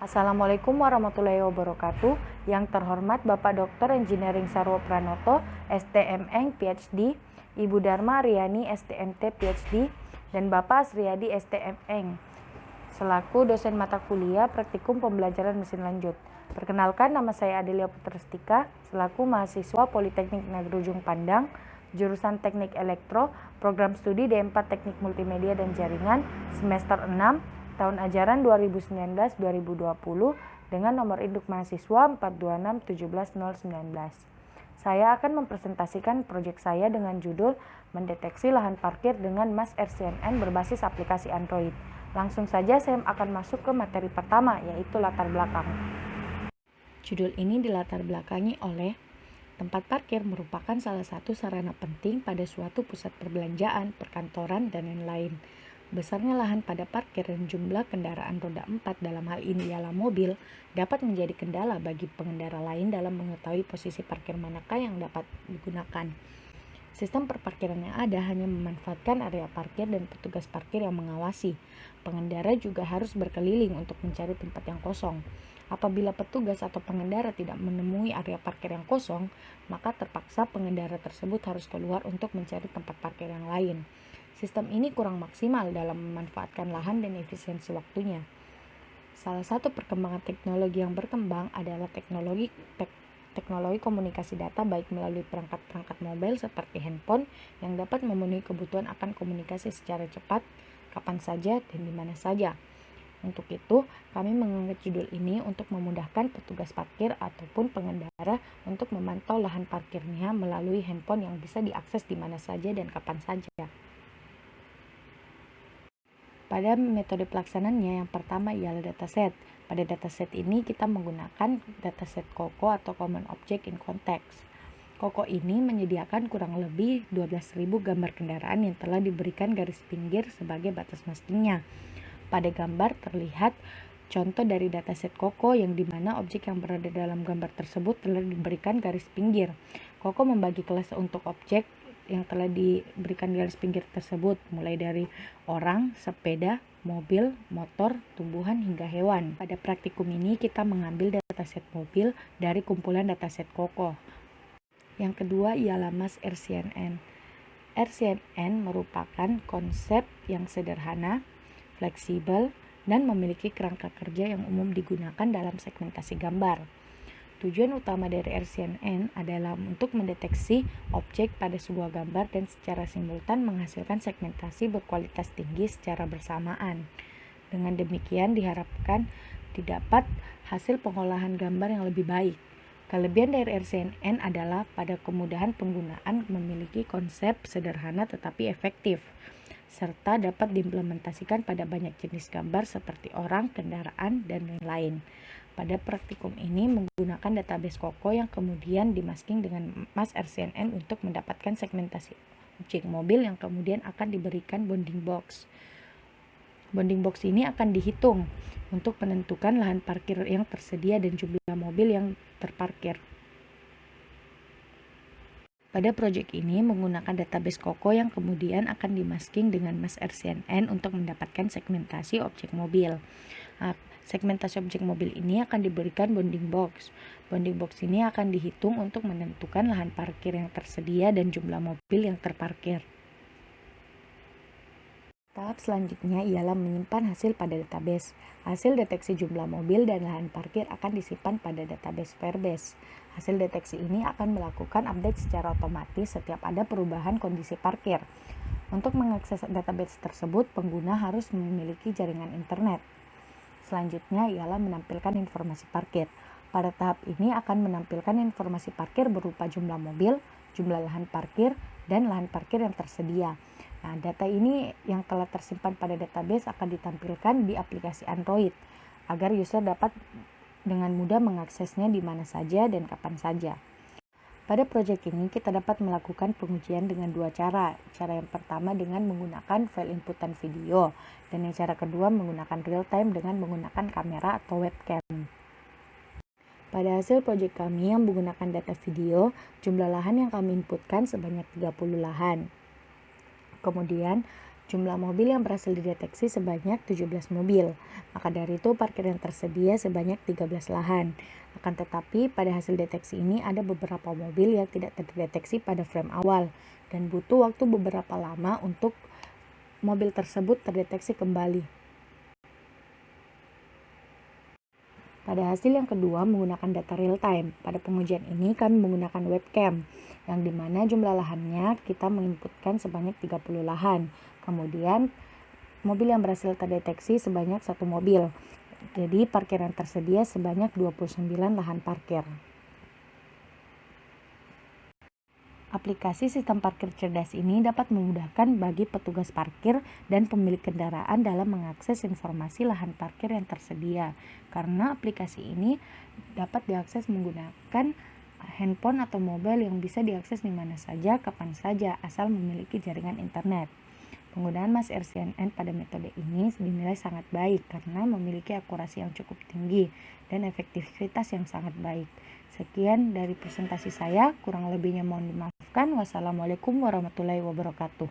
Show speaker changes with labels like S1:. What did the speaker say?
S1: Assalamualaikum warahmatullahi wabarakatuh. Yang terhormat Bapak Dr. Engineering Sarwo Pranoto, STMN PhD, Ibu Dharma Riani STMT PhD, dan Bapak Asriyadi STMN selaku dosen mata kuliah Praktikum Pembelajaran Mesin Lanjut. Perkenalkan, nama saya Adelia Putrestika selaku mahasiswa Politeknik Negeri Ujung Pandang, jurusan Teknik Elektro, program studi D4 Teknik Multimedia dan Jaringan, semester 6, tahun ajaran 2019-2020 dengan nomor induk mahasiswa 426-17019. Saya akan mempresentasikan proyek saya dengan judul mendeteksi lahan parkir dengan MAS RCNN berbasis aplikasi Android. Langsung saja saya akan masuk ke materi pertama, yaitu latar belakang. Judul ini dilatar belakangi oleh tempat parkir merupakan salah satu sarana penting pada suatu pusat perbelanjaan, perkantoran, dan lain-lain. Besarnya lahan pada parkir dan jumlah kendaraan roda 4 dalam hal ini ialah mobil dapat menjadi kendala bagi pengendara lain dalam mengetahui posisi parkir manakah yang dapat digunakan. Sistem perparkiran yang ada hanya memanfaatkan area parkir dan petugas parkir yang mengawasi. Pengendara juga harus berkeliling untuk mencari tempat yang kosong. Apabila petugas atau pengendara tidak menemui area parkir yang kosong, maka terpaksa pengendara tersebut harus keluar untuk mencari tempat parkir yang lain. Sistem ini kurang maksimal dalam memanfaatkan lahan dan efisiensi waktunya. Salah satu perkembangan teknologi yang berkembang adalah teknologi komunikasi data baik melalui perangkat-perangkat mobile seperti handphone yang dapat memenuhi kebutuhan akan komunikasi secara cepat, kapan saja, dan di mana saja. Untuk itu, kami mengangkat judul ini untuk memudahkan petugas parkir ataupun pengendara untuk memantau lahan parkirnya melalui handphone yang bisa diakses di mana saja dan kapan saja. Pada metode pelaksanaannya, yang pertama ialah dataset. Pada dataset ini kita menggunakan dataset COCO atau Common Object in Context. COCO ini menyediakan kurang lebih 12.000 gambar kendaraan yang telah diberikan garis pinggir sebagai batas maskingnya. Pada gambar terlihat contoh dari dataset COCO yang dimana objek yang berada dalam gambar tersebut telah diberikan garis pinggir. COCO membagi kelas untuk objek yang telah diberikan garis pinggir tersebut, mulai dari orang, sepeda, mobil, motor, tumbuhan, hingga hewan. Pada praktikum ini kita mengambil dataset mobil dari kumpulan dataset COCO. Yang kedua ialah MAS RCNN. RCNN merupakan konsep yang sederhana, fleksibel, dan memiliki kerangka kerja yang umum digunakan dalam segmentasi gambar. Tujuan utama dari RCNN adalah untuk mendeteksi objek pada sebuah gambar dan secara simultan menghasilkan segmentasi berkualitas tinggi secara bersamaan. Dengan demikian diharapkan didapat hasil pengolahan gambar yang lebih baik. Kelebihan dari RCNN adalah pada kemudahan penggunaan memiliki konsep sederhana tetapi efektif, serta dapat diimplementasikan pada banyak jenis gambar seperti orang, kendaraan, dan lain-lain. Pada praktikum ini menggunakan database COCO yang kemudian dimasking dengan MAS RCNN untuk mendapatkan segmentasi objek mobil yang kemudian akan diberikan bounding box. Bounding box ini akan dihitung untuk menentukan lahan parkir yang tersedia dan jumlah mobil yang terparkir. Pada proyek ini menggunakan database COCO yang kemudian akan dimasking dengan MAS RCNN untuk mendapatkan segmentasi objek mobil. Segmentasi objek mobil ini akan diberikan bounding box. Bounding box ini akan dihitung untuk menentukan lahan parkir yang tersedia dan jumlah mobil yang terparkir. Tahap selanjutnya ialah menyimpan hasil pada database. Hasil deteksi jumlah mobil dan lahan parkir akan disimpan pada database Firebase. Hasil deteksi ini akan melakukan update secara otomatis setiap ada perubahan kondisi parkir. Untuk mengakses database tersebut, pengguna harus memiliki jaringan internet. Selanjutnya ialah menampilkan informasi parkir. Pada tahap ini akan menampilkan informasi parkir berupa jumlah mobil, jumlah lahan parkir, dan lahan parkir yang tersedia. Nah, data ini yang telah tersimpan pada database akan ditampilkan di aplikasi Android agar user dapat dengan mudah mengaksesnya di mana saja dan kapan saja. Pada proyek ini kita dapat melakukan pengujian dengan dua cara. Cara yang pertama dengan menggunakan file inputan video, dan yang cara kedua menggunakan real time dengan menggunakan kamera atau webcam. Pada hasil proyek kami yang menggunakan data video, jumlah lahan yang kami inputkan sebanyak 30 lahan. Kemudian Jumlah mobil yang berhasil dideteksi sebanyak 17 mobil. Maka dari itu parkir yang tersedia sebanyak 13 lahan. Akan tetapi pada hasil deteksi ini ada beberapa mobil yang tidak terdeteksi pada frame awal dan butuh waktu beberapa lama untuk mobil tersebut terdeteksi kembali. Pada hasil yang kedua menggunakan data real time. Pada pengujian ini kami menggunakan webcam yang dimana jumlah lahannya kita menginputkan sebanyak 30 lahan. Kemudian mobil yang berhasil terdeteksi sebanyak 1 mobil. Jadi parkiran tersedia sebanyak 29 lahan parkir. Aplikasi sistem parkir cerdas ini dapat memudahkan bagi petugas parkir dan pemilik kendaraan dalam mengakses informasi lahan parkir yang tersedia. Karena aplikasi ini dapat diakses menggunakan handphone atau mobile yang bisa diakses di mana saja, kapan saja, asal memiliki jaringan internet. Penggunaan Mas RCNN pada metode ini dinilai sangat baik karena memiliki akurasi yang cukup tinggi dan efektivitas yang sangat baik. Sekian dari presentasi saya, kurang lebihnya mohon dimaafkan. Wassalamualaikum warahmatullahi wabarakatuh.